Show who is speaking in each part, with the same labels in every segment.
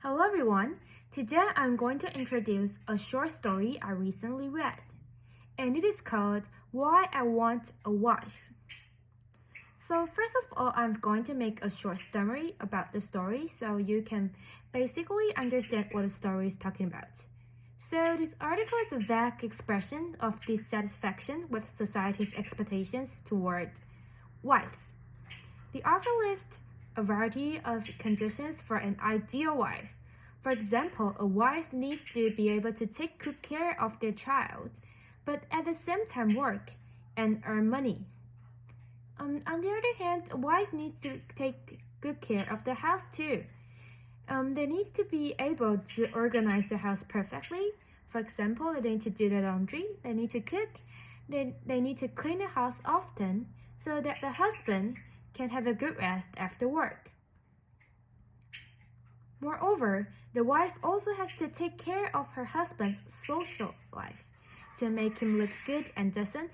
Speaker 1: Hello everyone. Today I'm going to introduce a short story I recently read, and it is called Why I Want a Wife. So first of all, I'm going to make a short summary about the story so you can basically understand what the story is talking about. So this article is a vague expression of dissatisfaction with society's expectations toward wives. The author lists a variety of conditions for an ideal wife. For example, a wife needs to be able to take good care of their child, but at the same time work and earn money. On the other hand, a wife needs to take good care of the house too. They need to be able to organize the house perfectly. For example, they need to do the laundry, they need to cook, they need to clean the house often so that the husband can have a good rest after work. Moreover, the wife also has to take care of her husband's social life to make him look good and decent.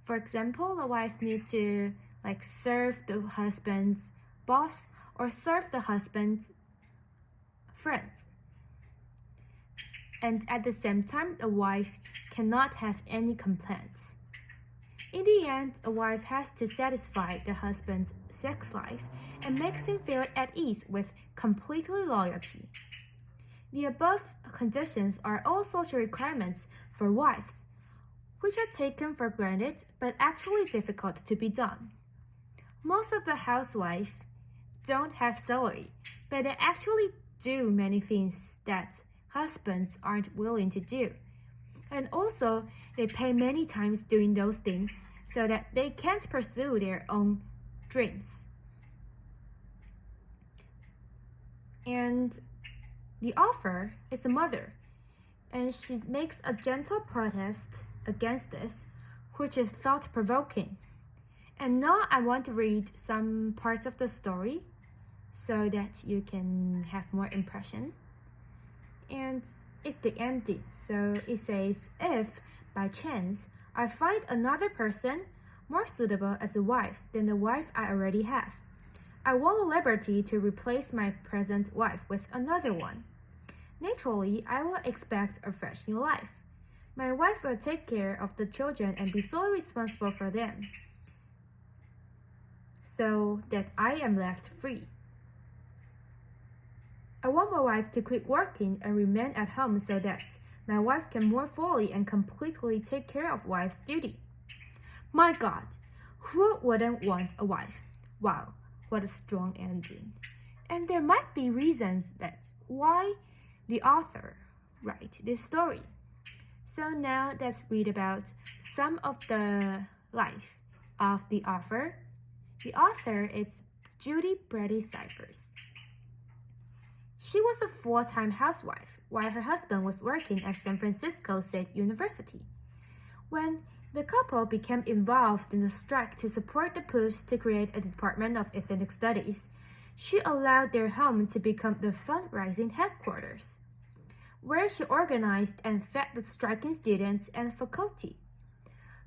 Speaker 1: For example, the wife needs to serve the husband's boss or serve the husband's friends. And at the same time, the wife cannot have any complaints. In the end, a wife has to satisfy the husband's sex life and makes him feel at ease with completely loyalty. The above conditions are all social requirements for wives, which are taken for granted but actually difficult to be done. Most of the housewives don't have salary, but they actually do many things that husbands aren't willing to do. And also, they pay many times doing those things so that they can't pursue their own dreams. And the author is a mother, and she makes a gentle protest against this, which is thought-provoking. And now I want to read some parts of the story so that you can have more impression. And it's the ending. So it says, if, by chance, I find another person more suitable as a wife than the wife I already have, I want the liberty to replace my present wife with another one. Naturally, I will expect a fresh new life. My wife will take care of the children and be solely responsible for them, so that I am left free. I want my wife to quit working and remain at home so that my wife can more fully and completely take care of wife's duty. My God, who wouldn't want a wife? Wow, what a strong ending. And there might be reasons that's why the author wrote this story. So now let's read about some of the life of the author. The author is Judy Brady Cyphers. She was a full-time housewife while her husband was working at San Francisco State University. When the couple became involved in the strike to support the push to create a Department of Ethnic Studies, she allowed their home to become the fundraising headquarters, where she organized and fed the striking students and faculty.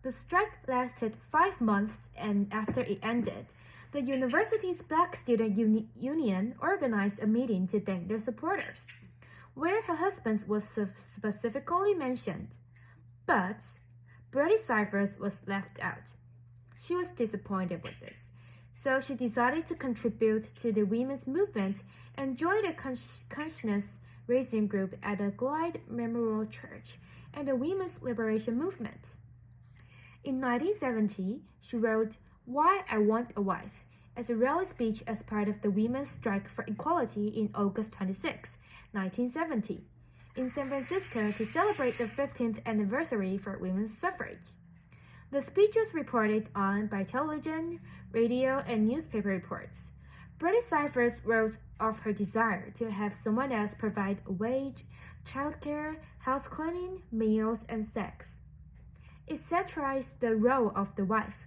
Speaker 1: The strike lasted 5 months, and after it ended, the university's Black Student Union organized a meeting to thank their supporters, where her husband was specifically mentioned. But Brady Cyphers was left out. She was disappointed with this, so she decided to contribute to the women's movement and joined a consciousness raising group at the Glide Memorial Church and the Women's Liberation Movement. In 1970, she wrote Why I Want a Wife as a rally speech as part of the Women's Strike for Equality in August 26, 1970, in San Francisco to celebrate the 15th anniversary for women's suffrage. The speech was reported on by television, radio, and newspaper reports. Brady Cyphers wrote of her desire to have someone else provide a wage, childcare, house cleaning, meals, and sex. It satirized the role of the wife,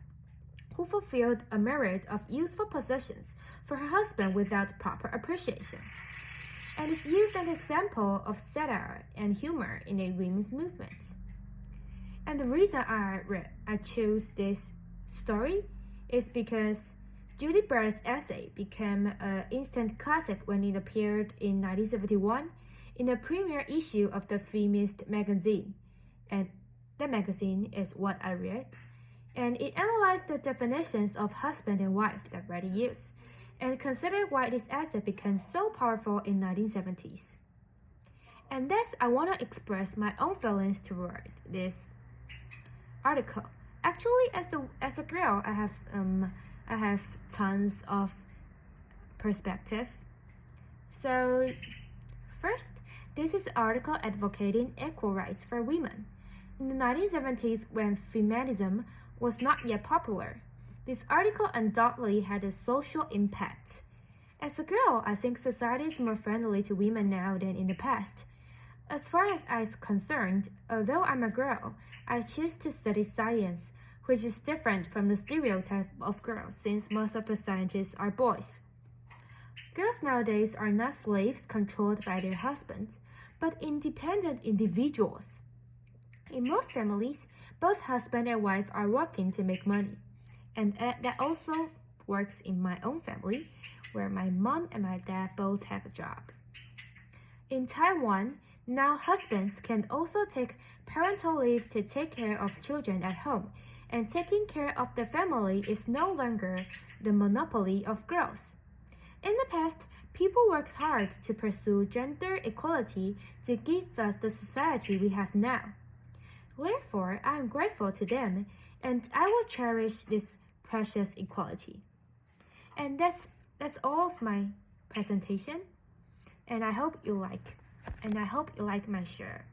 Speaker 1: who fulfilled a myriad of useful positions for her husband without proper appreciation, and is used as an example of satire and humor in a women's movement. And the reason I chose this story is because Judy Byrd's essay became an instant classic when it appeared in 1971 in the premiere issue of the Feminist magazine, and that magazine is what I read, and it analyzed the definitions of husband and wife that Brady used, and considered why this essay became so powerful in 1970s. And thus, I want to express my own feelings toward this article. Actually, as a girl, I have tons of perspective. So, first, this is an article advocating equal rights for women. In the 1970s, when feminism was not yet popular, this article undoubtedly had a social impact. As a girl, I think society is more friendly to women now than in the past. As far as I'm concerned, although I'm a girl, I choose to study science, which is different from the stereotype of girls since most of the scientists are boys. Girls nowadays are not slaves controlled by their husbands, but independent individuals. In most families, both husband and wife are working to make money, and that also works in my own family, where my mom and my dad both have a job. In Taiwan, now husbands can also take parental leave to take care of children at home, and taking care of the family is no longer the monopoly of girls. In the past, people worked hard to pursue gender equality to give us the society we have now. Therefore, I am grateful to them, and I will cherish this precious equality. And that's all of my presentation, and I hope you like my share.